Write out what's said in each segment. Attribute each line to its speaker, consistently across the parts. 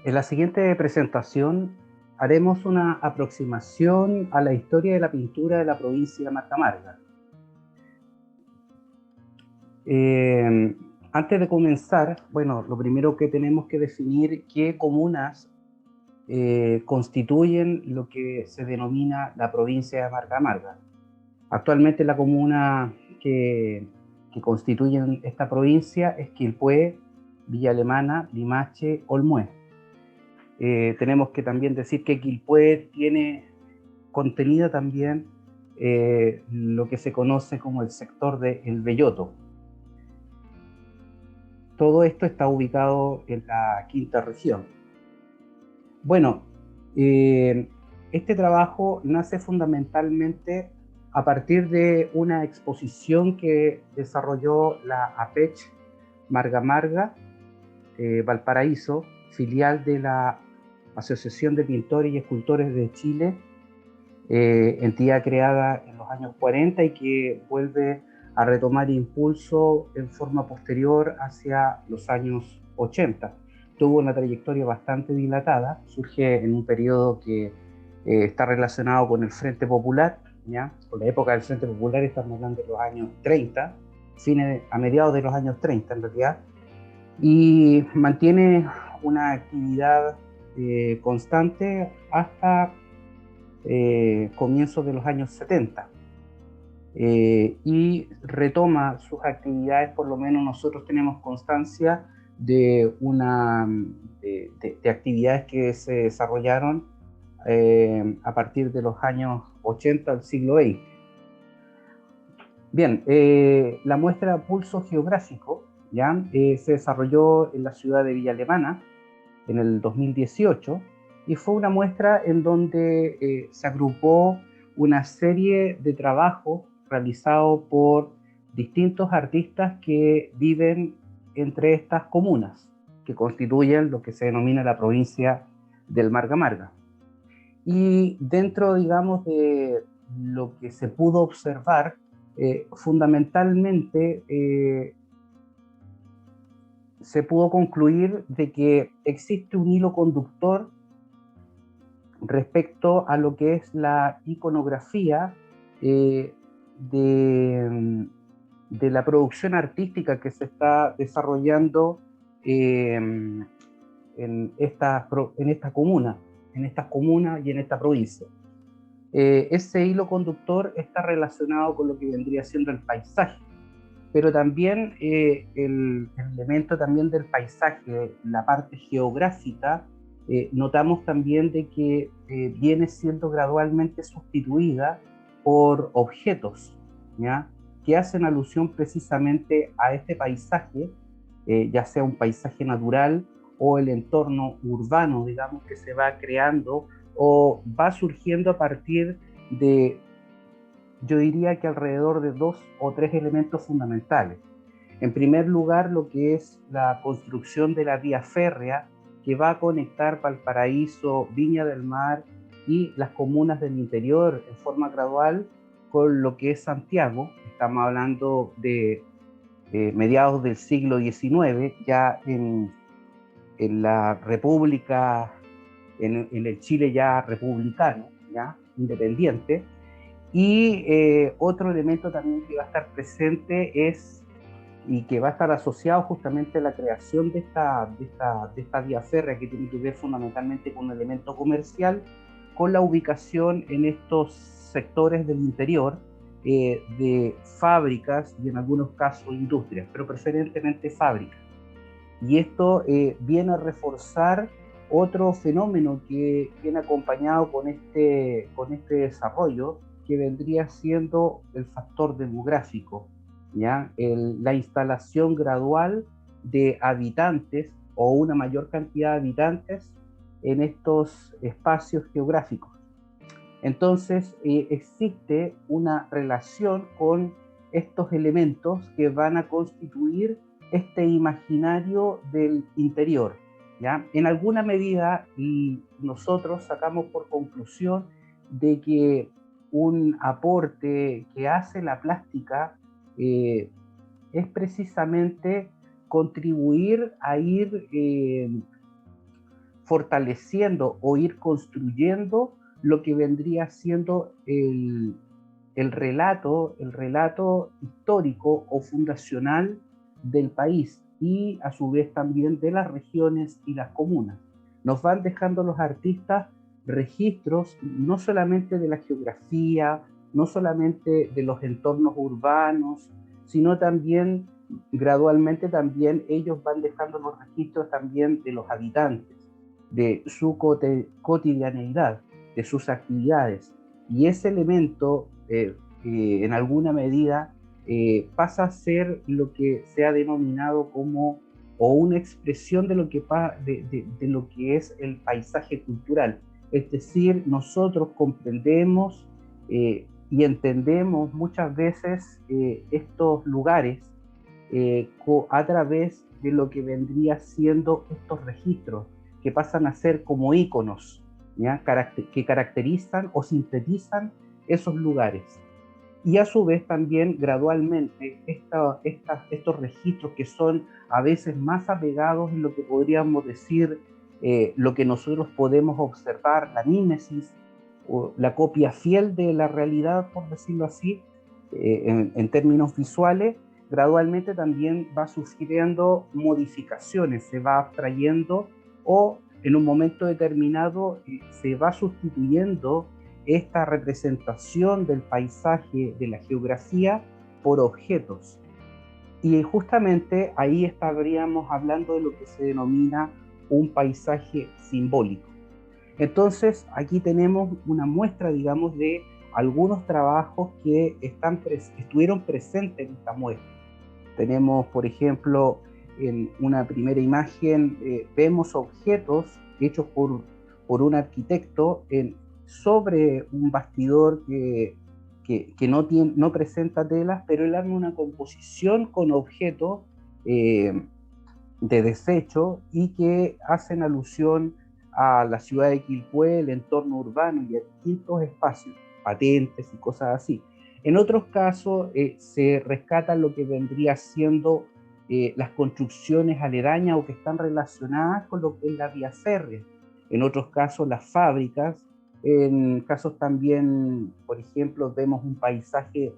Speaker 1: En la siguiente presentación haremos una aproximación a la historia de la pintura de la provincia de Marca Marga. Antes de comenzar, bueno, lo primero que tenemos que definir qué comunas constituyen lo que se denomina la provincia de Marca Marga. Actualmente la comuna que constituyen esta provincia es Quilpué, Villa Alemana, Limache, Olmué. Tenemos que también decir que Quilpué tiene contenida también lo que se conoce como el sector de El Belloto. Todo esto está ubicado en la quinta región. Bueno, este trabajo nace fundamentalmente a partir de una exposición que desarrolló la APECH Marga Marga Valparaíso, filial de la Asociación de Pintores y Escultores de Chile, entidad creada en los años 40 y que vuelve a retomar impulso en forma posterior hacia los años 80. Tuvo una trayectoria bastante dilatada, surge en un periodo que está relacionado con el Frente Popular, ¿ya? Con la época del Frente Popular estamos hablando de los años 30, a mediados de los años 30 en realidad, y mantiene una actividad constante hasta comienzos de los años 70. Y retoma sus actividades, por lo menos nosotros tenemos constancia de actividades que se desarrollaron a partir de los años 80 del siglo XX. Bien, la muestra Pulso Geográfico ¿ya? Se desarrolló en la ciudad de Villa Alemana en el 2018 y fue una muestra en donde se agrupó una serie de trabajos realizados por distintos artistas que viven entre estas comunas que constituyen lo que se denomina la provincia del Marga Marga. Y dentro, digamos, de lo que se pudo observar, fundamentalmente se pudo concluir de que existe un hilo conductor respecto a lo que es la iconografía de la producción artística que se está desarrollando en esta comuna, en estas comunas y en esta provincia. Ese hilo conductor está relacionado con lo que vendría siendo el paisaje, pero también el elemento también del paisaje, la parte geográfica, notamos también de que viene siendo gradualmente sustituida por objetos, ¿ya? Que hacen alusión precisamente a este paisaje, ya sea un paisaje natural o el entorno urbano, digamos, que se va creando o va surgiendo a partir de, yo diría que alrededor de 2 o 3 elementos fundamentales. En primer lugar, lo que es la construcción de la vía férrea que va a conectar Valparaíso, Viña del Mar y las comunas del interior en forma gradual con lo que es Santiago. Estamos hablando de mediados del siglo XIX, ya en la República, en el Chile ya republicano, ya independiente. Y otro elemento también que va a estar presente es, y que va a estar asociado justamente a la creación de esta vía férrea, que tiene que ver fundamentalmente con un elemento comercial, con la ubicación en estos sectores del interior de fábricas y en algunos casos industrias, pero preferentemente fábricas. Y esto viene a reforzar otro fenómeno que viene acompañado con este desarrollo, que vendría siendo el factor demográfico, ¿ya? La instalación gradual de habitantes o una mayor cantidad de habitantes en estos espacios geográficos. Entonces, existe una relación con estos elementos que van a constituir este imaginario del interior, ¿ya? En alguna medida, y nosotros sacamos por conclusión de que un aporte que hace la plástica es precisamente contribuir a ir fortaleciendo o ir construyendo lo que vendría siendo el relato histórico o fundacional del país y a su vez también de las regiones y las comunas. Nos van dejando los artistas registros no solamente de la geografía, no solamente de los entornos urbanos, sino también gradualmente también ellos van dejando los registros también de los habitantes, de su cotidianeidad, de sus actividades. Y ese elemento, en alguna medida, pasa a ser lo que se ha denominado como o una expresión de lo que, de lo que es el paisaje cultural. Es decir, nosotros comprendemos y entendemos muchas veces estos lugares a través de lo que vendría siendo estos registros que pasan a ser como íconos, ¿ya? Que caracterizan o sintetizan esos lugares. Y a su vez también gradualmente estos registros que son a veces más apegados en lo que podríamos decir, lo que nosotros podemos observar, la mímesis, o la copia fiel de la realidad, por decirlo así, en términos visuales, gradualmente también va sufriendo modificaciones, se va abstrayendo o en un momento determinado se va sustituyendo esta representación del paisaje, de la geografía, por objetos. Y justamente ahí estaríamos hablando de lo que se denomina un paisaje simbólico. Entonces, aquí tenemos una muestra, digamos, de algunos trabajos que estuvieron presentes en esta muestra. Tenemos, por ejemplo, en una primera imagen, vemos objetos hechos por un arquitecto sobre un bastidor que no presenta telas, pero él arma una composición con objetos de desecho y que hacen alusión a la ciudad de Quilpué, el entorno urbano y a distintos espacios, patentes y cosas así. En otros casos se rescata lo que vendría siendo las construcciones aledañas o que están relacionadas con lo que es la vía férrea. En otros casos las fábricas. En casos también, por ejemplo, vemos un paisaje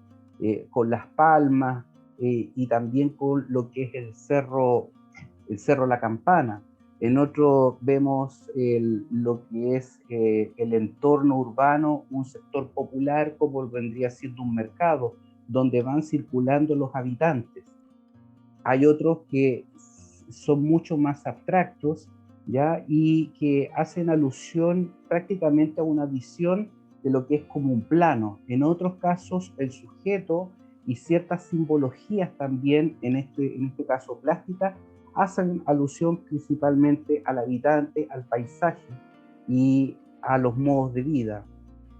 Speaker 1: con las palmas y también con lo que es el cerro La Campana. En otro vemos lo que es el entorno urbano, un sector popular como vendría siendo un mercado, donde van circulando los habitantes. Hay otros que son mucho más abstractos, ¿ya? Y que hacen alusión prácticamente a una visión de lo que es como un plano. En otros casos, el sujeto y ciertas simbologías también, en este caso plásticas, hacen alusión principalmente al habitante, al paisaje y a los modos de vida,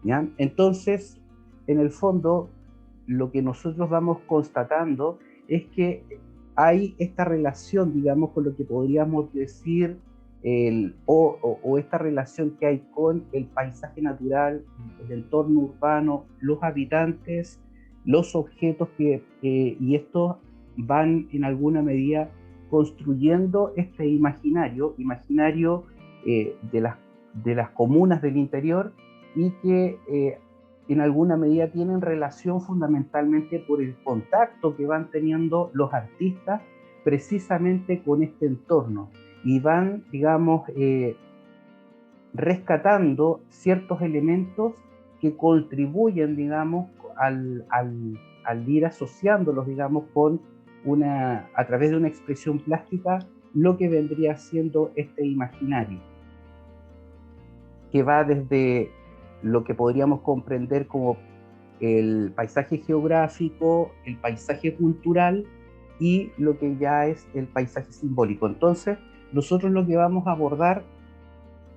Speaker 1: ¿ya? Entonces, en el fondo, lo que nosotros vamos constatando es que hay esta relación, digamos, con lo que podríamos decir, o esta relación que hay con el paisaje natural, el entorno urbano, los habitantes, los objetos y estos van en alguna medida construyendo este imaginario de las comunas del interior y que en alguna medida tienen relación fundamentalmente por el contacto que van teniendo los artistas precisamente con este entorno y van, digamos, rescatando ciertos elementos que contribuyen, digamos, al ir asociándolos, digamos, a través de una expresión plástica, lo que vendría siendo este imaginario, que va desde lo que podríamos comprender como el paisaje geográfico, el paisaje cultural y lo que ya es el paisaje simbólico. Entonces, nosotros lo que vamos a abordar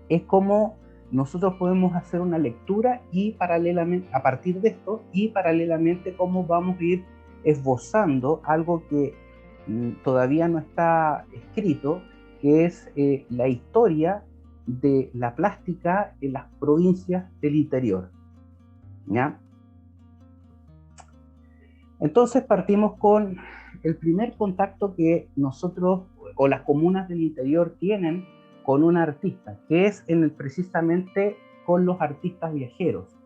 Speaker 1: es cómo nosotros podemos hacer una lectura y paralelamente, a partir de esto, y paralelamente cómo vamos a ir esbozando algo que todavía no está escrito, que es la historia de la plástica en las provincias del interior, ¿ya? Entonces partimos con el primer contacto que nosotros o las comunas del interior tienen con un artista, que es precisamente con los artistas viajeros.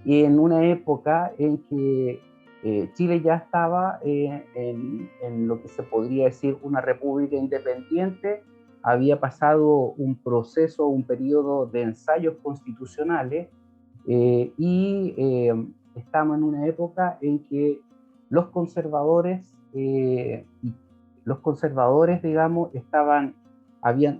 Speaker 1: Y en una época en que Chile ya estaba en lo que se podría decir una república independiente, había pasado un proceso, un periodo de ensayos constitucionales, estamos en una época en que los conservadores, digamos,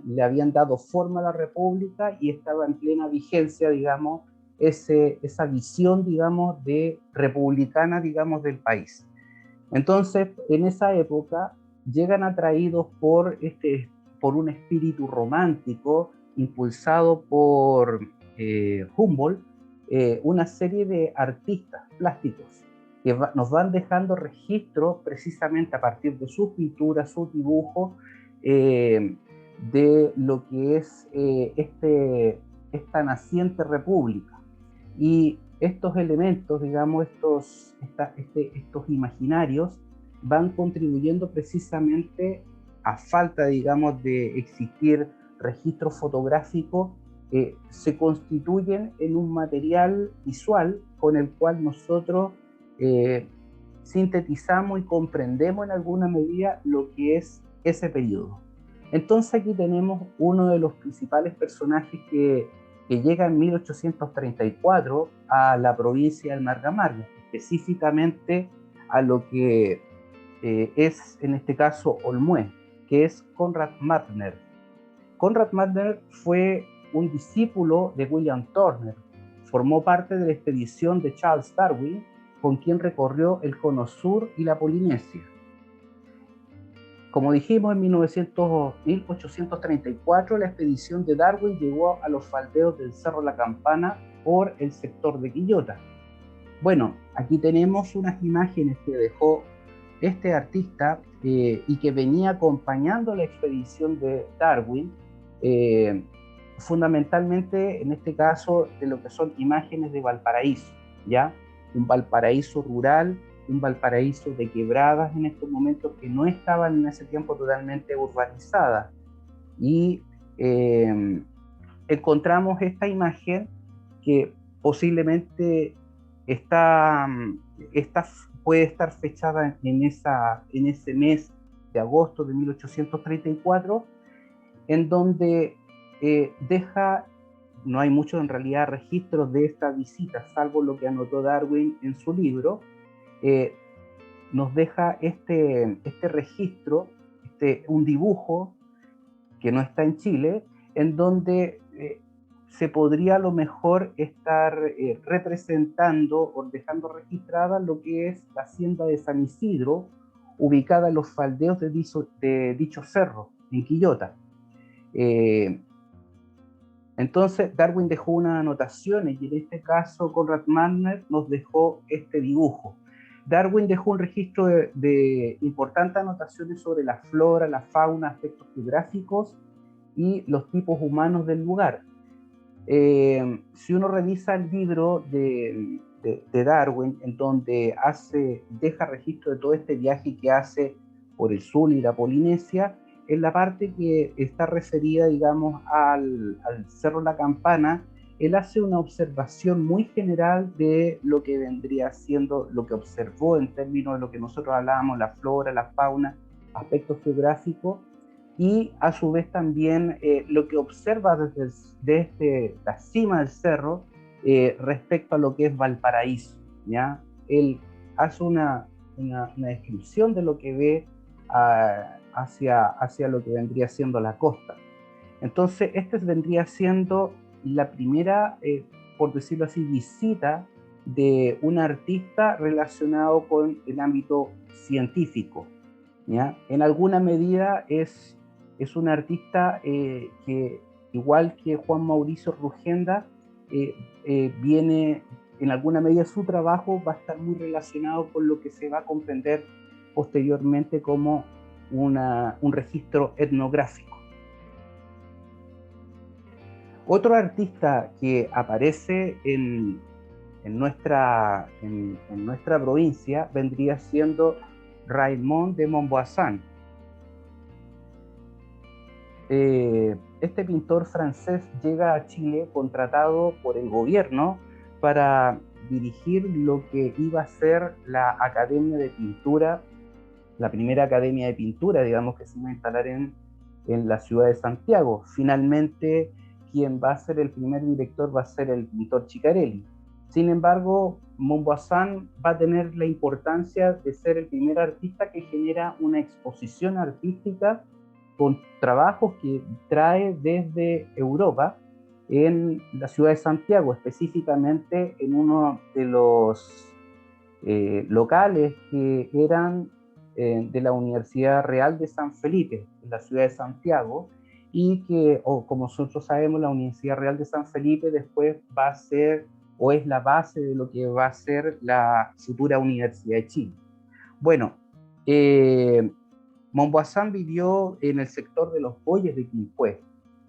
Speaker 1: le habían dado forma a la república y estaba en plena vigencia, digamos, esa visión, digamos, de republicana, digamos, del país. Entonces, en esa época, llegan atraídos por un espíritu romántico impulsado por Humboldt, una serie de artistas plásticos que nos van dejando registros precisamente a partir de sus pinturas, sus dibujos, de lo que es esta naciente república. Y estos elementos, digamos, estos imaginarios, van contribuyendo precisamente a falta, digamos, de existir registros fotográficos, se constituyen en un material visual con el cual nosotros sintetizamos y comprendemos en alguna medida lo que es ese periodo. Entonces aquí tenemos uno de los principales personajes que llega en 1834 a la provincia del Margamarga, específicamente a lo que es en este caso Olmué, que es Konrad Mettner. Konrad Mettner fue un discípulo de William Turner, formó parte de la expedición de Charles Darwin, con quien recorrió el Cono Sur y la Polinesia. Como dijimos, en 1834 la expedición de Darwin llegó a los faldeos del Cerro La Campana por el sector de Quillota. Bueno, aquí tenemos unas imágenes que dejó este artista y que venía acompañando la expedición de Darwin, fundamentalmente en este caso de lo que son imágenes de Valparaíso, ¿ya? Un Valparaíso rural, un Valparaíso de quebradas en estos momentos que no estaban en ese tiempo totalmente urbanizadas. Y encontramos esta imagen que posiblemente puede estar fechada en ese mes de agosto de 1834, en donde no hay mucho en realidad registros de esta visita, salvo lo que anotó Darwin en su libro. Nos deja este registro, un dibujo que no está en Chile, en donde se podría a lo mejor estar representando o dejando registrada lo que es la hacienda de San Isidro, ubicada en los faldeos de dicho cerro, en Quillota. Entonces Darwin dejó unas anotaciones y en este caso Konrad Mettner nos dejó este dibujo. Darwin dejó un registro de importantes anotaciones sobre la flora, la fauna, aspectos geográficos y los tipos humanos del lugar. Si uno revisa el libro de Darwin, en donde deja registro de todo este viaje que hace por el sur y la Polinesia, en la parte que está referida, digamos, al Cerro La Campana, él hace una observación muy general de lo que vendría siendo, lo que observó en términos de lo que nosotros hablábamos, la flora, la fauna, aspectos geográficos, y a su vez también lo que observa desde la cima del cerro respecto a lo que es Valparaíso, ¿ya? Él hace una descripción de lo que ve hacia lo que vendría siendo la costa. Entonces, vendría siendo la primera, por decirlo así, visita de un artista relacionado con el ámbito científico, ¿ya? En alguna medida es un artista que, igual que Juan Mauricio Rugenda, viene, en alguna medida su trabajo va a estar muy relacionado con lo que se va a comprender posteriormente como un registro etnográfico. Otro artista que aparece en nuestra provincia vendría siendo Raymond de Montboisson. este pintor francés llega a Chile contratado por el gobierno para dirigir lo que iba a ser la Academia de Pintura, la primera academia de pintura, digamos, que se iba a instalar en la ciudad de Santiago. Finalmente, quien va a ser el primer director va a ser el pintor Chicarelli. Sin embargo, Montboisin va a tener la importancia de ser el primer artista que genera una exposición artística con trabajos que trae desde Europa en la ciudad de Santiago, específicamente en uno de los locales que eran de la Universidad Real de San Felipe, en la ciudad de Santiago, y que, como nosotros sabemos, la Universidad Real de San Felipe después va a ser, o es la base de lo que va a ser la futura Universidad de Chile. Bueno, Montboisin vivió en el sector de los Boyes de Quilpué.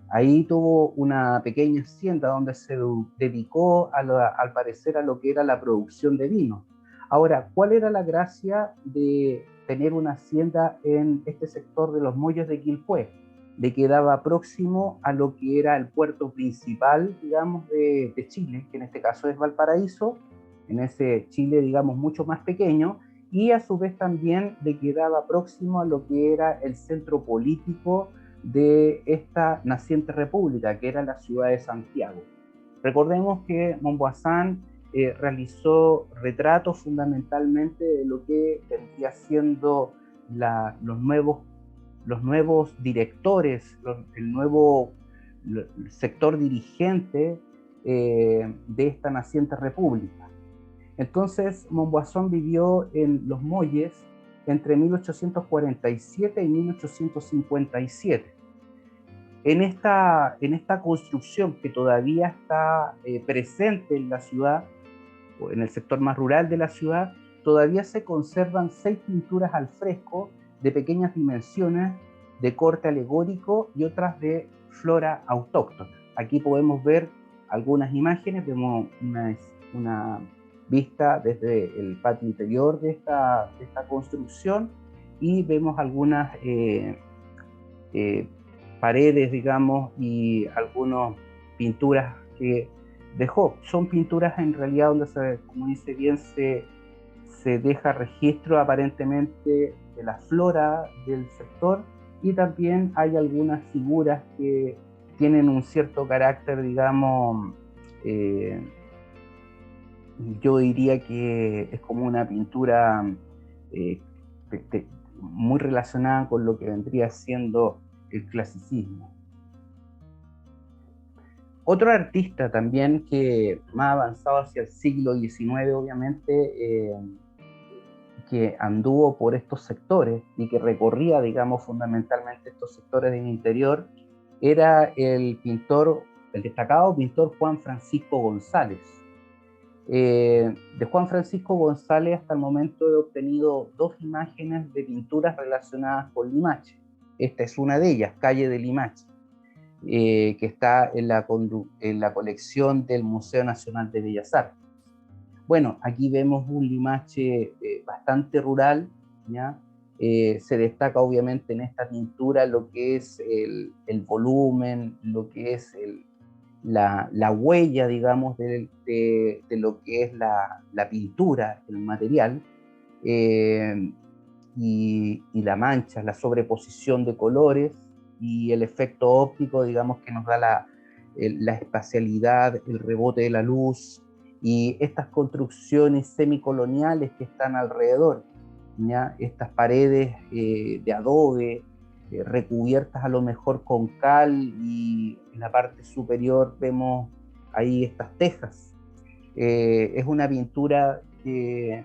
Speaker 1: Ahí tuvo una pequeña hacienda donde se dedicó, al parecer, a lo que era la producción de vino. Ahora, ¿cuál era la gracia de tener una hacienda en este sector de los Molles de Quilpué? De que quedaba próximo a lo que era el puerto principal, digamos, de Chile, que en este caso es Valparaíso, en ese Chile, digamos, mucho más pequeño, y a su vez también de que quedaba próximo a lo que era el centro político de esta naciente república, que era la ciudad de Santiago. Recordemos que Montboisin realizó retratos fundamentalmente de lo que vendría siendo los nuevos directores, el nuevo sector dirigente de esta naciente república. Entonces, Montboisin vivió en Los Molles entre 1847 y 1857. En esta construcción que todavía está presente en la ciudad, o en el sector más rural de la ciudad, todavía se conservan 6 pinturas al fresco de pequeñas dimensiones, de corte alegórico y otras de flora autóctona. Aquí podemos ver algunas imágenes, vemos una vista desde el patio interior de esta construcción y vemos algunas paredes, digamos, y algunas pinturas que dejó. Son pinturas en realidad donde, como dice bien, se deja registro aparentemente de la flora del sector, y también hay algunas figuras que tienen un cierto carácter, digamos, yo diría que es como una pintura eh, muy relacionada con lo que vendría siendo el clasicismo. Otro artista también que más avanzado hacia el siglo XIX, obviamente, que anduvo por estos sectores y que recorría, digamos, fundamentalmente estos sectores del interior, era el destacado pintor Juan Francisco González. De Juan Francisco González hasta el momento he obtenido 2 imágenes de pinturas relacionadas con Limache. Esta es una de ellas, Calle de Limache, que está en la colección del Museo Nacional de Bellas Artes. Bueno, aquí vemos un Limache bastante rural, ¿ya? Se destaca obviamente en esta pintura lo que es el volumen, lo que es la huella, digamos, de lo que es la pintura, el material, y la mancha, la sobreposición de colores y el efecto óptico, digamos, que nos da la espacialidad, el rebote de la luz y estas construcciones semicoloniales que están alrededor, ¿ya? Estas paredes de adobe, recubiertas a lo mejor con cal, y en la parte superior vemos ahí estas tejas. Es una pintura que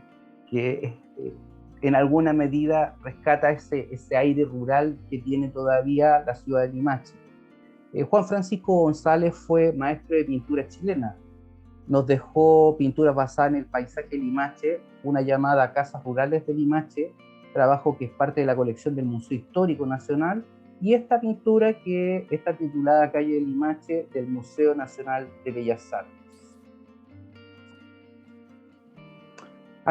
Speaker 1: en alguna medida rescata ese aire rural que tiene todavía la ciudad de Limache. Juan Francisco González fue maestro de pintura chilena. Nos dejó pinturas basadas en el paisaje de Limache, una llamada Casas Rurales de Limache, trabajo que es parte de la colección del Museo Histórico Nacional, y esta pintura que está titulada Calle de Limache del Museo Nacional de Bellas Artes.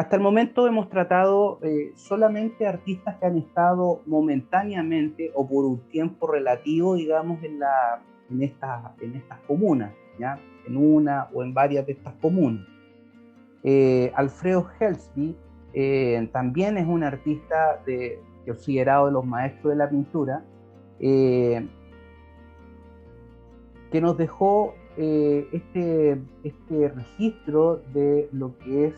Speaker 1: Hasta el momento hemos tratado solamente artistas que han estado momentáneamente o por un tiempo relativo, digamos, en estas comunas, ¿ya? En una o en varias de estas comunas. Alfredo Helsby también es un artista considerado de los maestros de la pintura, que nos dejó este registro de lo que es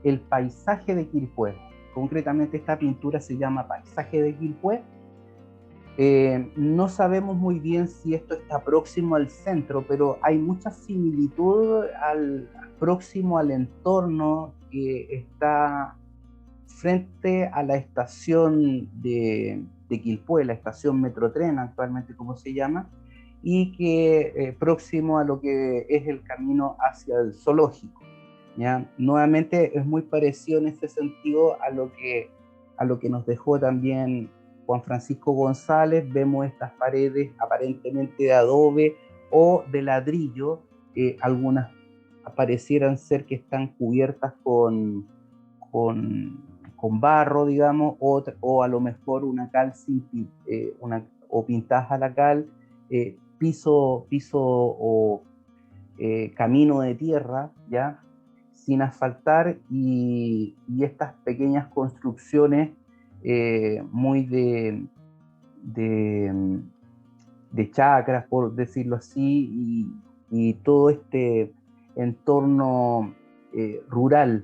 Speaker 1: el paisaje de Quilpué. Concretamente esta pintura se llama Paisaje de Quilpué. No sabemos muy bien si esto está próximo al centro, pero hay mucha similitud próximo al entorno que está frente a la estación de Quilpué, la estación Metrotren actualmente como se llama, y que próximo a lo que es el camino hacia el zoológico, ¿ya? Nuevamente es muy parecido en ese sentido a lo que nos dejó también Juan Francisco González. Vemos estas paredes aparentemente de adobe o de ladrillo, algunas parecieran ser que están cubiertas con barro, digamos, o a lo mejor una cal o pintadas a la cal, piso o camino de tierra, ¿ya? Sin asfaltar, y estas pequeñas construcciones muy de, de chacras, por decirlo así, y todo este entorno rural.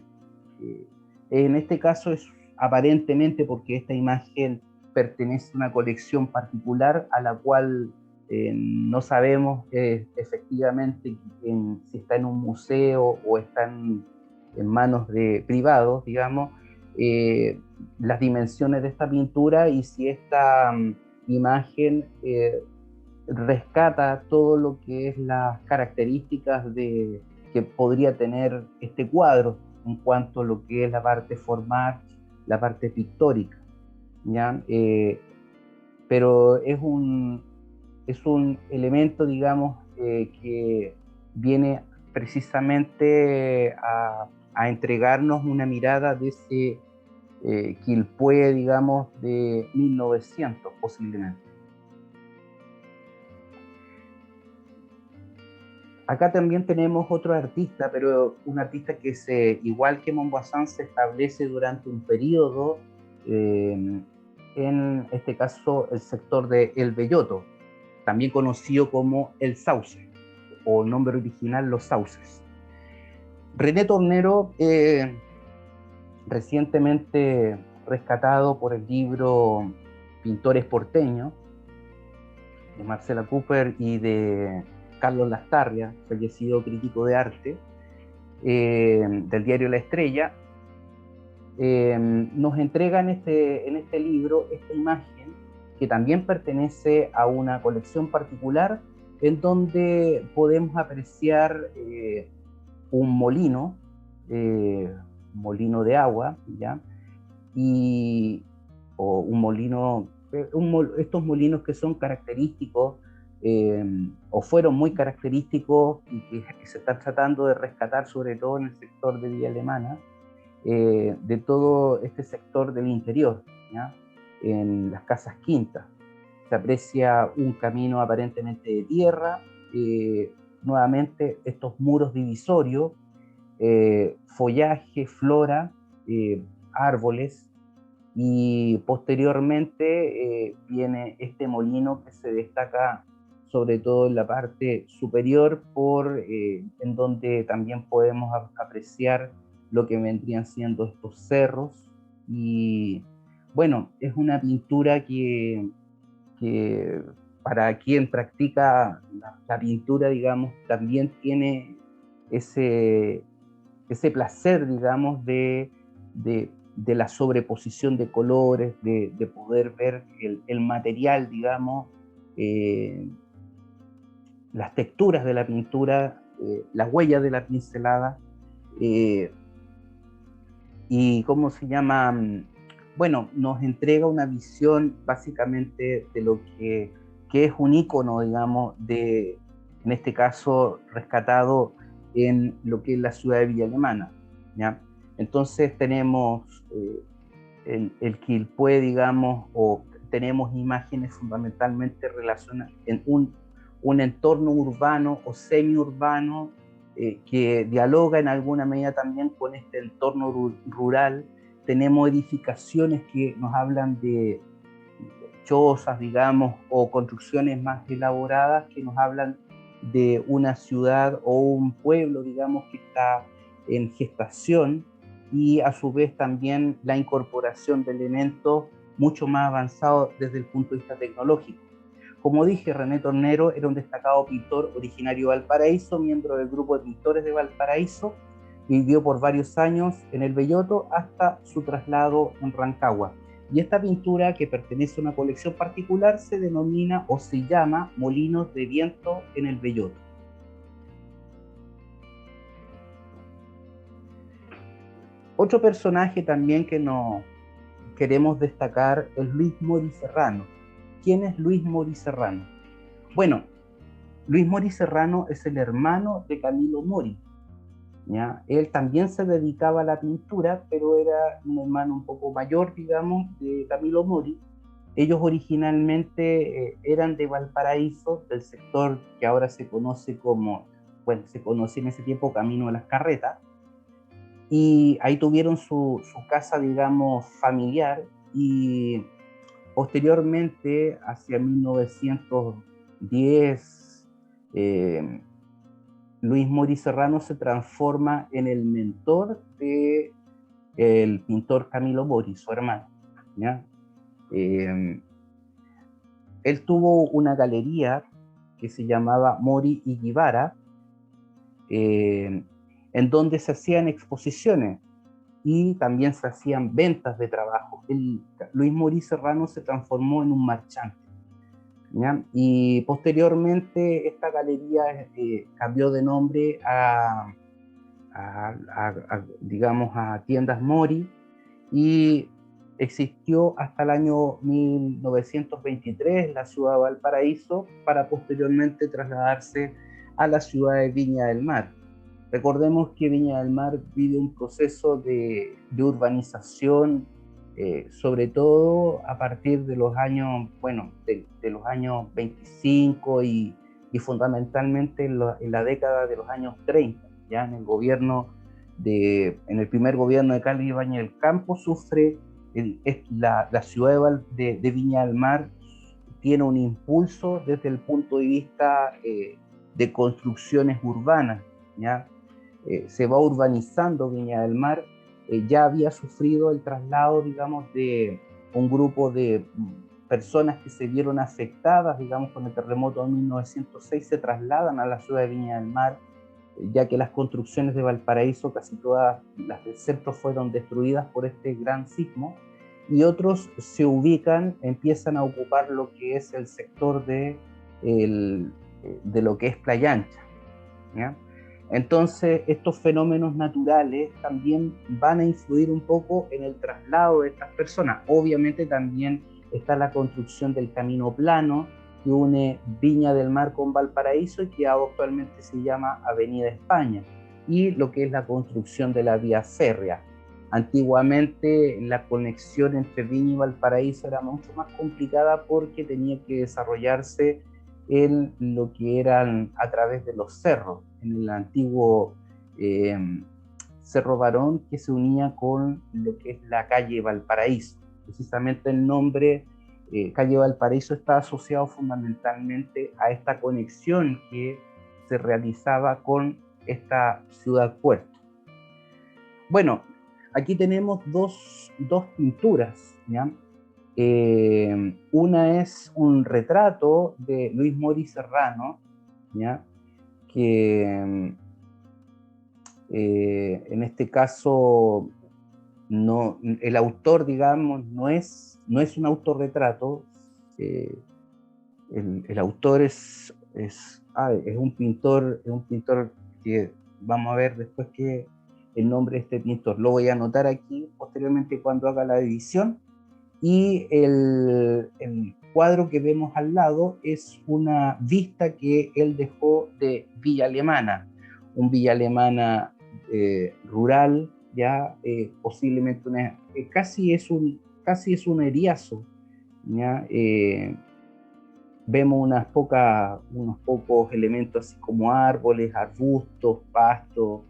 Speaker 1: En este caso es aparentemente porque esta imagen pertenece a una colección particular a la cual no sabemos efectivamente si está en un museo o está en manos de privados, digamos, las dimensiones de esta pintura y si esta imagen rescata todo lo que es las características que podría tener este cuadro en cuanto a lo que es la parte formal, la parte pictórica, ¿ya? Pero es un elemento, digamos, que viene precisamente a entregarnos una mirada de ese Quilpué, digamos, de 1900 posiblemente. Acá también tenemos otro artista, pero un artista que igual que Montbazin, se establece durante un periodo, en este caso el sector de El Belloto, también conocido como El Sauce, o nombre original Los Sauces. René Tornero, recientemente rescatado por el libro Pintores Porteños, de Marcela Cooper y de Carlos Lastarria, fallecido crítico de arte, del diario La Estrella, nos entrega en este libro esta imagen que también pertenece a una colección particular, en donde podemos apreciar un molino de agua, ¿ya? O un molino, estos molinos que son característicos o fueron muy característicos y que se están tratando de rescatar, sobre todo en el sector de Villa Alemana, de todo este sector del interior, ¿ya? En las casas quintas. Se aprecia un camino aparentemente de tierra, nuevamente estos muros divisorios, follaje, flora, árboles, y posteriormente viene este molino que se destaca sobre todo en la parte superior, en donde también podemos apreciar lo que vendrían siendo estos cerros. Y bueno, es una pintura que para quien practica la pintura, digamos, también tiene ese placer, digamos, de la sobreposición de colores, de poder ver el material, digamos, las texturas de la pintura, las huellas de la pincelada, y cómo se llama, bueno, nos entrega una visión básicamente de lo que es un ícono, digamos, en este caso rescatado en lo que es la ciudad de Villa Alemana, ¿ya? Entonces tenemos el Quilpué, digamos, o tenemos imágenes fundamentalmente relacionadas en un entorno urbano o semiurbano que dialoga en alguna medida también con este entorno rural. Tenemos edificaciones que nos hablan de chozas, digamos, o construcciones más elaboradas que nos hablan de una ciudad o un pueblo, digamos, que está en gestación, y a su vez también la incorporación de elementos mucho más avanzados desde el punto de vista tecnológico. Como dije, René Tornero era un destacado pintor originario de Valparaíso, miembro del grupo de pintores de Valparaíso. Vivió por varios años en el Belloto hasta su traslado en Rancagua. Y esta pintura, que pertenece a una colección particular, se denomina o se llama Molinos de Viento en el Belloto. Otro personaje también que nos queremos destacar es Luis Mori Serrano. ¿Quién es Luis Mori Serrano? Bueno, Luis Mori Serrano es el hermano de Camilo Mori, ¿ya? Él también se dedicaba a la pintura, pero era un hermano un poco mayor, digamos, de Camilo Mori. Ellos originalmente eran de Valparaíso, del sector que ahora se conoce como, bueno, se conocía en ese tiempo Camino de las Carretas, y ahí tuvieron su casa, digamos, familiar, y posteriormente, hacia 1910, Luis Mori Serrano se transforma en el mentor del pintor Camilo Mori, su hermano, ¿ya? Él tuvo una galería que se llamaba Mori y Guevara, en donde se hacían exposiciones y también se hacían ventas de trabajo. Luis Mori Serrano se transformó en un marchante, ¿ya? Y posteriormente esta galería cambió de nombre digamos, a Tiendas Mori, y existió hasta el año 1923 en la ciudad de Valparaíso, para posteriormente trasladarse a la ciudad de Viña del Mar. Recordemos que Viña del Mar vive un proceso de urbanización, sobre todo a partir de los años, bueno, de los años 25 y fundamentalmente en la década de los años 30, ya en el gobierno en el primer gobierno de Carlos Ibáñez del Campo sufre la ciudad de Viña del Mar tiene un impulso desde el punto de vista de construcciones urbanas, ¿ya? Se va urbanizando Viña del Mar. Ya había sufrido el traslado, digamos, de un grupo de personas que se vieron afectadas, digamos, con el terremoto de 1906, se trasladan a la ciudad de Viña del Mar, ya que las construcciones de Valparaíso, casi todas las del centro, fueron destruidas por este gran sismo, y otros se ubican, empiezan a ocupar lo que es el sector de lo que es Playa Ancha, ¿ya? Entonces, estos fenómenos naturales también van a influir un poco en el traslado de estas personas. Obviamente también está la construcción del camino plano que une Viña del Mar con Valparaíso y que actualmente se llama Avenida España, y lo que es la construcción de la vía férrea. Antiguamente la conexión entre Viña y Valparaíso era mucho más complicada porque tenía que desarrollarse en lo que eran a través de los cerros, en el antiguo Cerro Barón, que se unía con lo que es la calle Valparaíso. Precisamente el nombre calle Valparaíso está asociado fundamentalmente a esta conexión que se realizaba con esta ciudad puerto. Bueno, aquí tenemos dos pinturas, ¿ya? Una es un retrato de Luis Mori Serrano, ¿ya? Que en este caso no, el autor, digamos, no es un autorretrato. El autor es un pintor que vamos a ver después que el nombre de este pintor lo voy a anotar aquí posteriormente cuando haga la edición. Y el cuadro que vemos al lado es una vista que él dejó de Villa Alemana, un Villa Alemana rural, ya posiblemente casi es un eriazo, ¿ya? Vemos unos pocos elementos así como árboles, arbustos, pastos,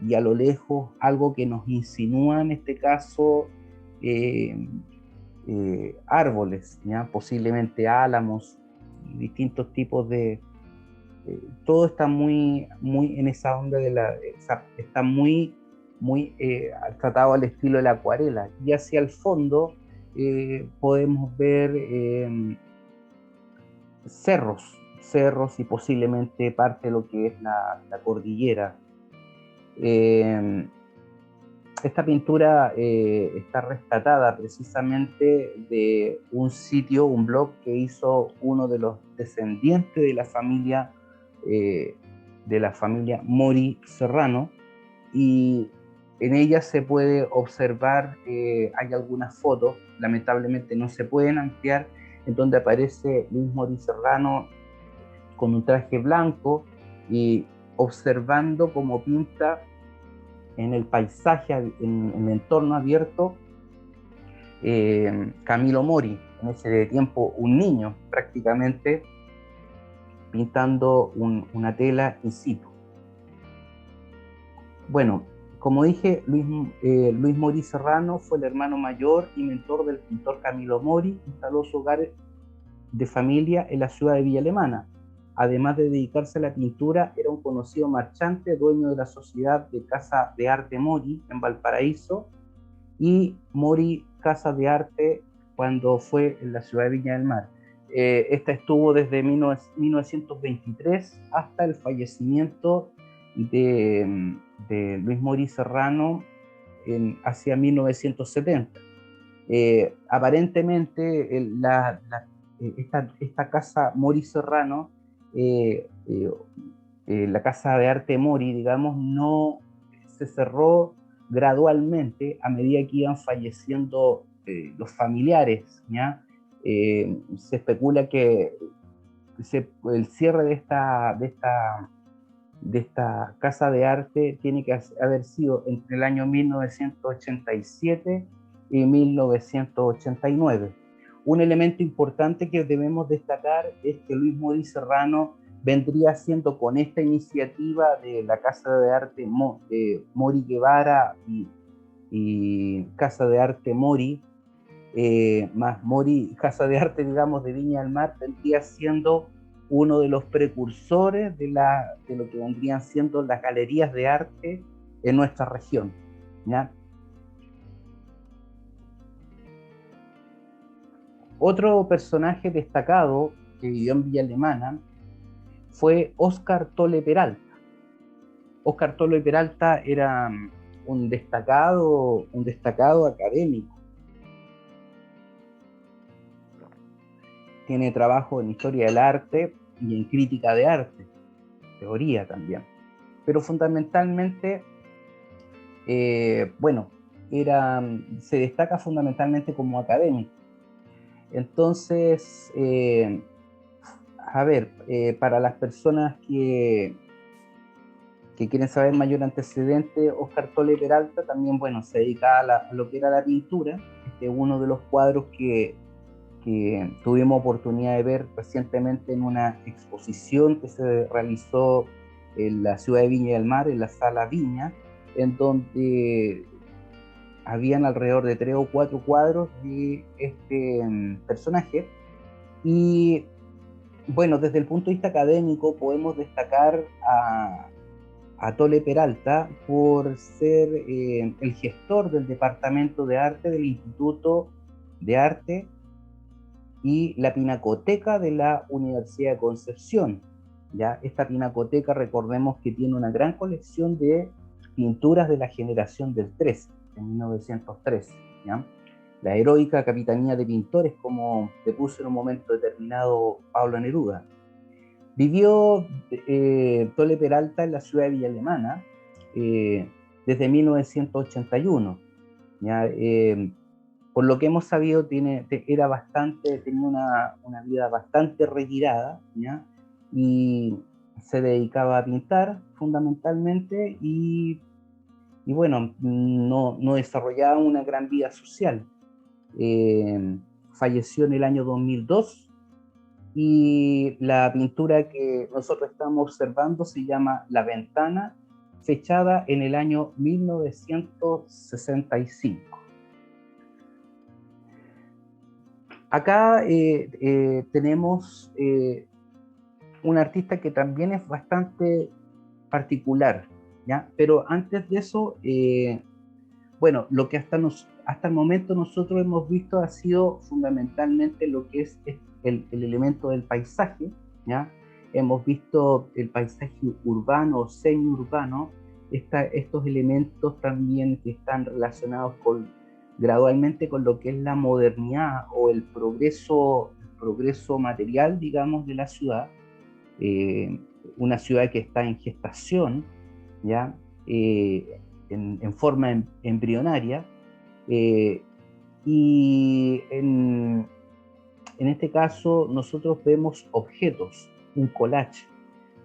Speaker 1: y a lo lejos algo que nos insinúa en este caso árboles, ¿ya? Posiblemente álamos, distintos tipos de... todo está muy en esa onda está muy tratado al estilo de la acuarela. Y hacia el fondo podemos ver cerros y posiblemente parte de lo que es la cordillera. Esta pintura está rescatada precisamente de un sitio, un blog que hizo uno de los descendientes de la familia Mori Serrano, y en ella se puede observar, hay algunas fotos, lamentablemente no se pueden ampliar, en donde aparece Luis Mori Serrano con un traje blanco y observando cómo pinta en el paisaje, en el entorno abierto, Camilo Mori, en ese tiempo un niño prácticamente, pintando una tela in situ. Bueno, como dije, Luis Mori Serrano fue el hermano mayor y mentor del pintor Camilo Mori. Instaló su hogar de familia en la ciudad de Villa Alemana. Además de dedicarse a la pintura, era un conocido marchante, dueño de la sociedad de Casa de Arte Mori en Valparaíso, y Mori Casa de Arte cuando fue en la ciudad de Viña del Mar. Esta estuvo desde 1923 hasta el fallecimiento de Luis Mori Serrano hacia 1970. Aparentemente esta casa Mori Serrano, la Casa de Arte Mori, digamos, no se cerró gradualmente a medida que iban falleciendo los familiares, ¿ya? Se especula que el cierre de esta casa de arte tiene que haber sido entre el año 1987 y 1989. Un elemento importante que debemos destacar es que Luis Mori Serrano vendría haciendo con esta iniciativa de la Casa de Arte Mori Guevara y Casa de Arte Mori, más Mori, Casa de Arte, digamos, de Viña del Mar, vendría siendo uno de los precursores de lo que vendrían siendo las galerías de arte en nuestra región, ¿ya? Otro personaje destacado que vivió en Villa Alemana fue Óscar Tolle Peralta. Óscar Tolle Peralta era un destacado académico. Tiene trabajo en historia del arte y en crítica de arte, teoría también. Pero fundamentalmente, se destaca fundamentalmente como académico. Entonces, para las personas que quieren saber mayor antecedente, Óscar Tolle Peralta también, se dedica a lo que era la pintura. Este es uno de los cuadros que tuvimos oportunidad de ver recientemente en una exposición que se realizó en la ciudad de Viña del Mar, en la Sala Viña, en donde habían alrededor de 3 o 4 cuadros de este personaje. Y bueno, desde el punto de vista académico podemos destacar a Tolle Peralta por ser el gestor del Departamento de Arte del Instituto de Arte y la Pinacoteca de la Universidad de Concepción. ¿Ya? Esta pinacoteca, recordemos que tiene una gran colección de pinturas de la generación del 13, de 1913. ¿Ya? La heroica capitanía de pintores, como le puso en un momento determinado Pablo Neruda. Vivió Tolle Peralta en la ciudad de Villa Alemana desde 1981. ¿Ya? Por lo que hemos sabido, tenía una vida bastante retirada, ¿ya? Y se dedicaba a pintar fundamentalmente, y y bueno, no desarrollaba una gran vida social. Falleció en el año 2002 y la pintura que nosotros estamos observando se llama La Ventana, fechada en el año 1965. Acá tenemos un artista que también es bastante particular, ¿ya? Pero antes de eso, bueno, lo que hasta el momento nosotros hemos visto ha sido fundamentalmente lo que es el elemento del paisaje, ¿ya? Hemos visto el paisaje urbano o semiurbano, estos elementos también que están relacionados gradualmente con lo que es la modernidad o el progreso material, digamos, de la ciudad. Una ciudad que está en gestación, ¿ya? En forma embrionaria, y en este caso nosotros vemos objetos, un collage,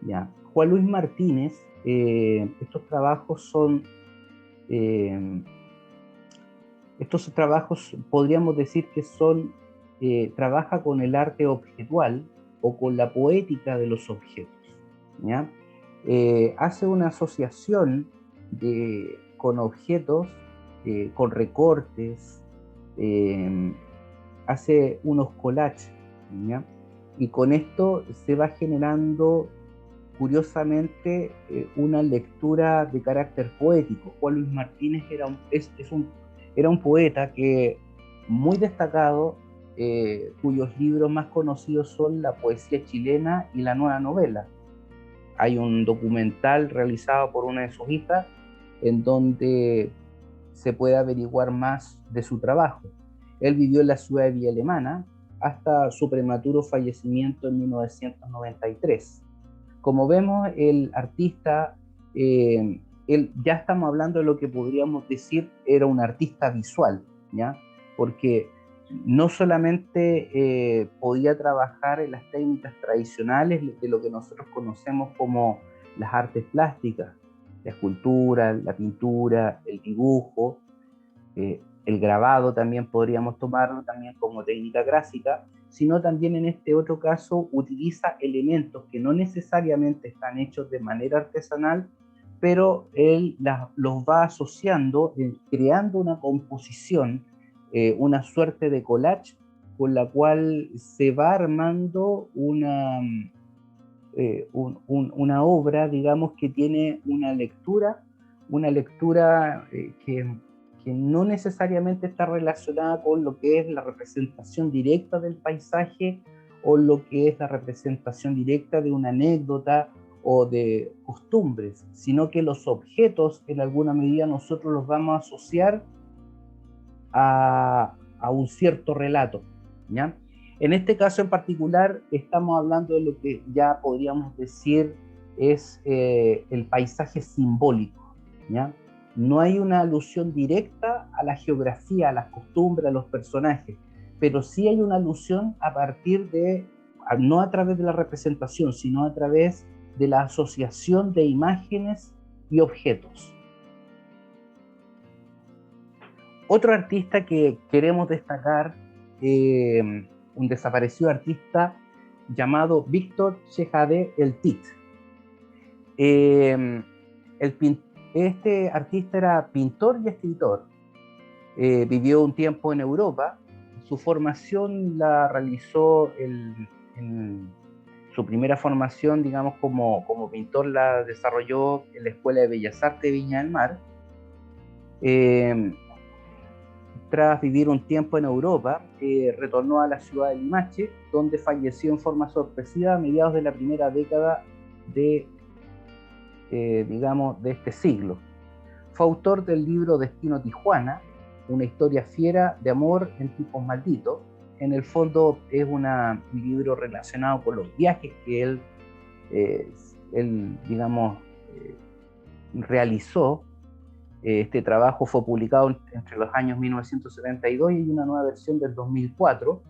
Speaker 1: ¿ya? Juan Luis Martínez, estos trabajos podríamos decir que trabaja con el arte objetual o con la poética de los objetos, ¿ya? Hace una asociación con objetos, con recortes, hace unos collages, ¿ya? Y con esto se va generando, curiosamente, una lectura de carácter poético. Juan Luis Martínez era un poeta muy destacado, cuyos libros más conocidos son La poesía chilena y La nueva novela. Hay un documental realizado por una de sus hijas en donde se puede averiguar más de su trabajo. Él vivió en la ciudad de Villa Alemana hasta su prematuro fallecimiento en 1993. Como vemos, el artista, ya estamos hablando de lo que podríamos decir era un artista visual, ¿ya? Porque no solamente podía trabajar en las técnicas tradicionales de lo que nosotros conocemos como las artes plásticas, la escultura, la pintura, el dibujo, el grabado también podríamos tomarlo también como técnica gráfica, sino también en este otro caso utiliza elementos que no necesariamente están hechos de manera artesanal, pero él los va asociando, creando una composición, una suerte de collage, con la cual se va armando una obra, digamos, que tiene una lectura que no necesariamente está relacionada con lo que es la representación directa del paisaje o lo que es la representación directa de una anécdota o de costumbres, sino que los objetos en alguna medida nosotros los vamos a asociar a un cierto relato, ¿ya? En este caso en particular estamos hablando de lo que ya podríamos decir es el paisaje simbólico, ¿ya? No hay una alusión directa a la geografía, a las costumbres, a los personajes, pero sí hay una alusión a partir no a través de la representación, sino a través de la asociación de imágenes y objetos. Otro artista que queremos destacar, un desaparecido artista llamado Víctor Chejade El Tit. Este artista era pintor y escritor. Vivió un tiempo en Europa. Su formación la realizó su primera formación, digamos, como pintor la desarrolló en la Escuela de Bellas Artes de Viña del Mar. Tras vivir un tiempo en Europa, retornó a la ciudad de Limache, donde falleció en forma sorpresiva a mediados de la primera década de este siglo. Fue autor del libro Destino Tijuana, una historia fiera de amor en tiempos malditos. En el fondo es un libro relacionado con los viajes que él realizó. Este trabajo fue publicado entre los años 1972 y una nueva versión del 2004.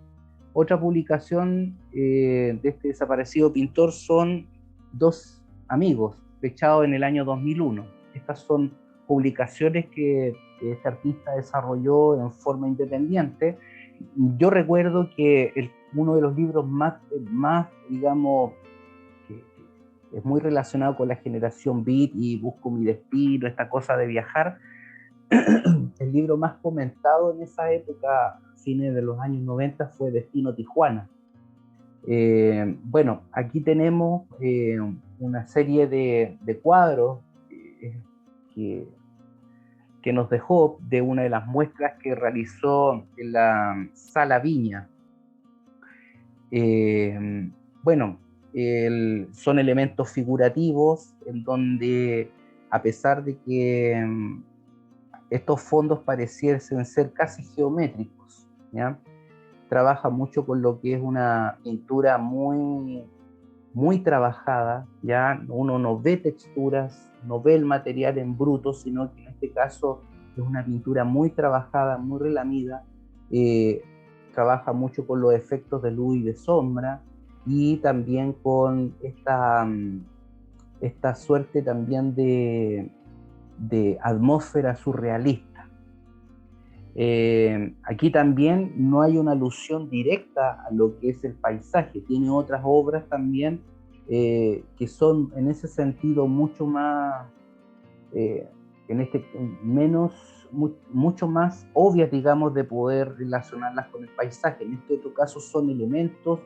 Speaker 1: Otra publicación de este desaparecido pintor son Dos amigos, fechado en el año 2001. Estas son publicaciones que este artista desarrolló en forma independiente. Yo recuerdo que uno de los libros más digamos, que es muy relacionado con la generación beat y Busco mi destino, esta cosa de viajar, el libro más comentado en esa época, fines de los años 90, fue Destino Tijuana. Bueno, aquí tenemos una serie de cuadros que, que nos dejó de una de las muestras que realizó en la Sala Viña. Bueno, son elementos figurativos en donde, a pesar de que estos fondos pareciesen ser casi geométricos, ¿ya? Trabaja mucho con lo que es una pintura muy, muy trabajada, ya uno no ve texturas, no ve el material en bruto, sino que en este caso es una pintura muy trabajada, muy relamida, trabaja mucho con los efectos de luz y de sombra, y también con esta suerte también de atmósfera surrealista. Aquí también no hay una alusión directa a lo que es el paisaje, tiene otras obras también que son en ese sentido mucho más, mucho más obvias, digamos, de poder relacionarlas con el paisaje. En este otro caso son elementos,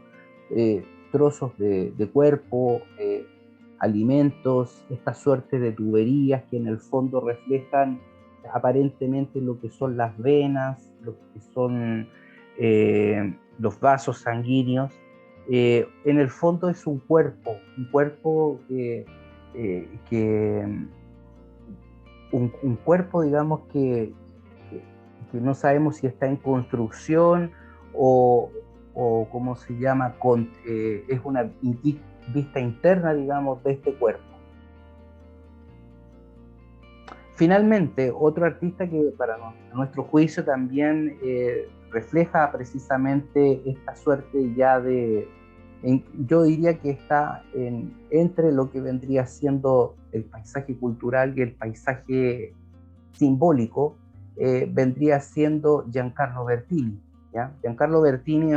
Speaker 1: trozos de cuerpo, alimentos, esta suerte de tuberías que en el fondo reflejan aparentemente lo que son las venas, lo que son los vasos sanguíneos. En el fondo es un cuerpo un cuerpo, digamos, que no sabemos si está en construcción o ¿cómo se llama? Es una vista interna, digamos, de este cuerpo. Finalmente, otro artista que para nuestro juicio también refleja precisamente esta suerte ya yo diría que está entre lo que vendría siendo el paisaje cultural y el paisaje simbólico, vendría siendo Giancarlo Bertini, ¿ya? Giancarlo Bertini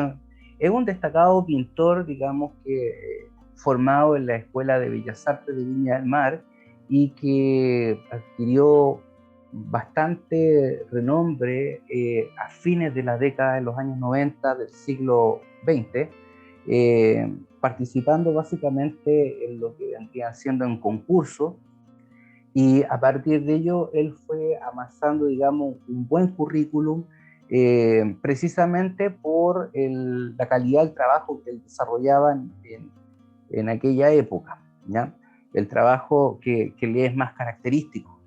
Speaker 1: es un destacado pintor, digamos, que formado en la Escuela de Bellas Artes de Viña del Mar, y que adquirió bastante renombre a fines de la década de los años 90 del siglo XX, participando básicamente en lo que vendría siendo en concursos, y a partir de ello él fue amasando, digamos, un buen currículum, precisamente por la calidad del trabajo que él desarrollaba en aquella época, ¿ya? El trabajo que le es más característico.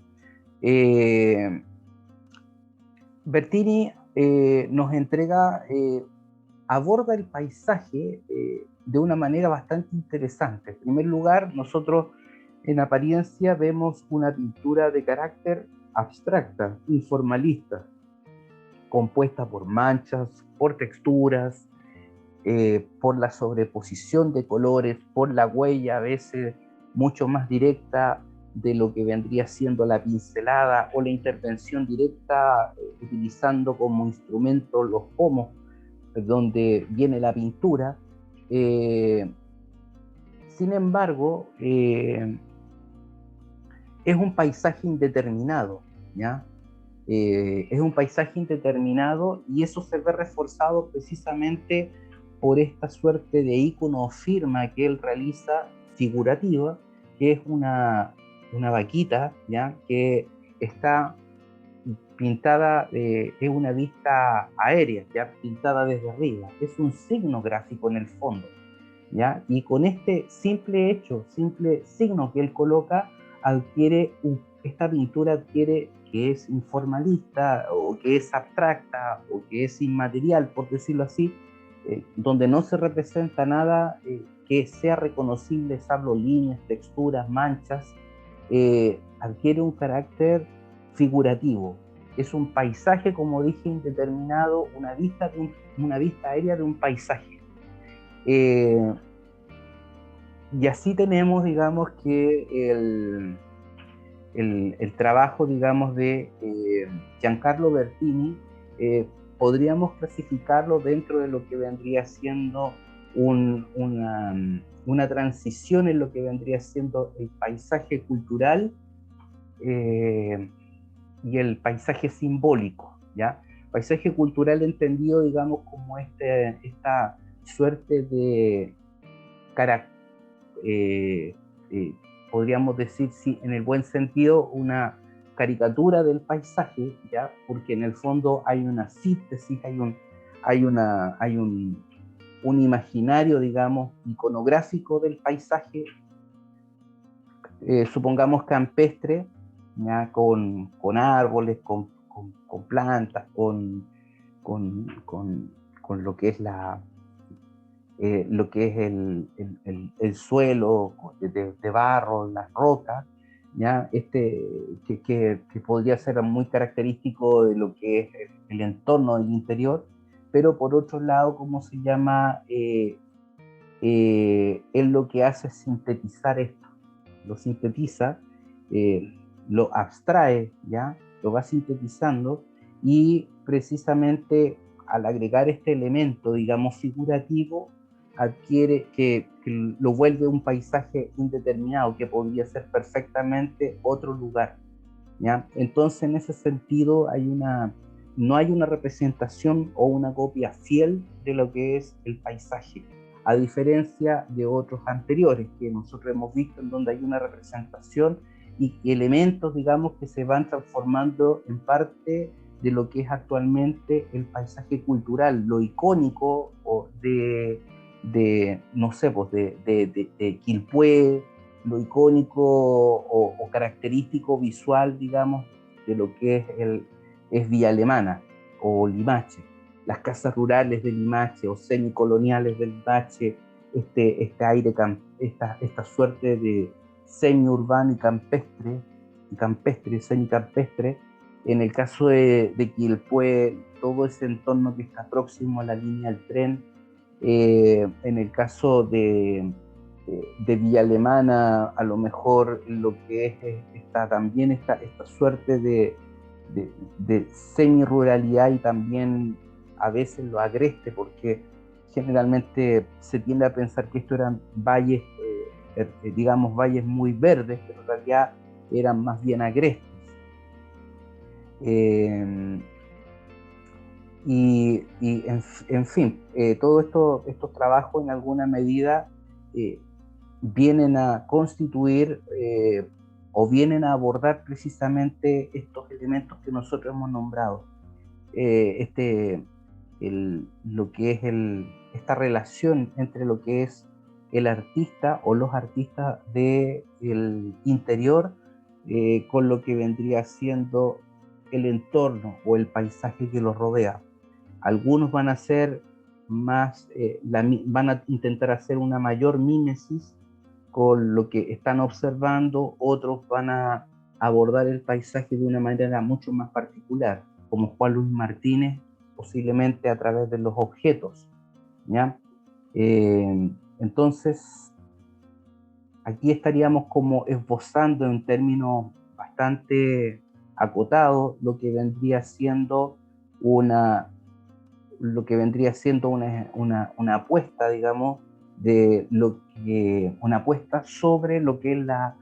Speaker 1: Bertini nos entrega, aborda el paisaje de una manera bastante interesante. En primer lugar, nosotros en apariencia vemos una pintura de carácter abstracta, informalista, compuesta por manchas, por texturas, por la sobreposición de colores, por la huella a veces mucho más directa de lo que vendría siendo la pincelada o la intervención directa, utilizando como instrumento los pomos donde viene la pintura. Sin embargo, es un paisaje indeterminado, ¿ya? Es un paisaje indeterminado, y eso se ve reforzado precisamente por esta suerte de ícono o firma que él realiza figurativa, que es una vaquita, ¿ya? Que está pintada, es una vista aérea, ¿ya? Pintada desde arriba. Es un signo gráfico en el fondo, ¿ya? Y con este simple signo que él coloca, esta pintura adquiere que es informalista, o que es abstracta, o que es inmaterial, por decirlo así, donde no se representa nada que sea reconocible, salvo líneas, texturas, manchas, adquiere un carácter figurativo. Es un paisaje, como dije, indeterminado, una vista aérea de un paisaje. Y así tenemos, digamos, que el trabajo, digamos, de Giancarlo Bertini, podríamos clasificarlo dentro de lo que vendría siendo una transición en lo que vendría siendo el paisaje cultural y el paisaje simbólico, ¿ya? Paisaje cultural entendido, digamos, como esta suerte de eh, eh, podríamos decir, sí, en el buen sentido, una caricatura del paisaje, ¿ya? Porque en el fondo hay una síntesis, hay un imaginario, digamos, iconográfico del paisaje, supongamos campestre, ¿ya? Con árboles, con plantas, con lo que es lo que es el suelo de barro, las rocas, ¿ya? Que podría ser muy característico de lo que es el entorno del interior, pero por otro lado, ¿cómo se llama? Él lo que hace es sintetizar esto, lo sintetiza, eh, lo abstrae, ¿ya? Lo va sintetizando y precisamente al agregar este elemento, digamos, figurativo, adquiere que lo vuelve un paisaje indeterminado, que podría ser perfectamente otro lugar, ¿ya? Entonces, en ese sentido, no hay una representación o una copia fiel de lo que es el paisaje, a diferencia de otros anteriores que nosotros hemos visto en donde hay una representación y elementos, digamos, que se van transformando en parte de lo que es actualmente el paisaje cultural, lo icónico o no sé, pues de Quilpué, lo icónico o característico visual, digamos, de lo que es Villa Alemana o Limache, las casas rurales de Limache o semicoloniales de Limache, este aire, esta suerte de semi-urbano y campestre, semi-campestre. En el caso de Quilpué, todo ese entorno que está próximo a la línea del tren. En el caso de Villa Alemana, a lo mejor lo que también esta suerte de semi-ruralidad y también a veces lo agreste, porque generalmente se tiende a pensar que esto eran valles, digamos, valles muy verdes, pero en realidad eran más bien agrestes. En fin, todos estos trabajos en alguna medida vienen a constituir o vienen a abordar precisamente estos elementos que nosotros hemos nombrado. Lo que es esta relación entre lo que es el artista o los artistas del interior con lo que vendría siendo el entorno o el paisaje que los rodea. Algunos van a hacer van a intentar hacer una mayor mímesis con lo que están observando, otros van a abordar el paisaje de una manera mucho más particular, como Juan Luis Martínez, posiblemente a través de los objetos, ¿ya? Entonces, aquí estaríamos como esbozando en términos bastante acotados lo que vendría siendo una apuesta, digamos, una apuesta sobre lo que es la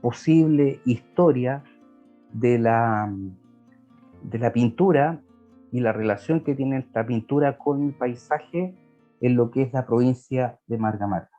Speaker 1: posible historia de la pintura y la relación que tiene esta pintura con el paisaje en lo que es la provincia de Marga Marga.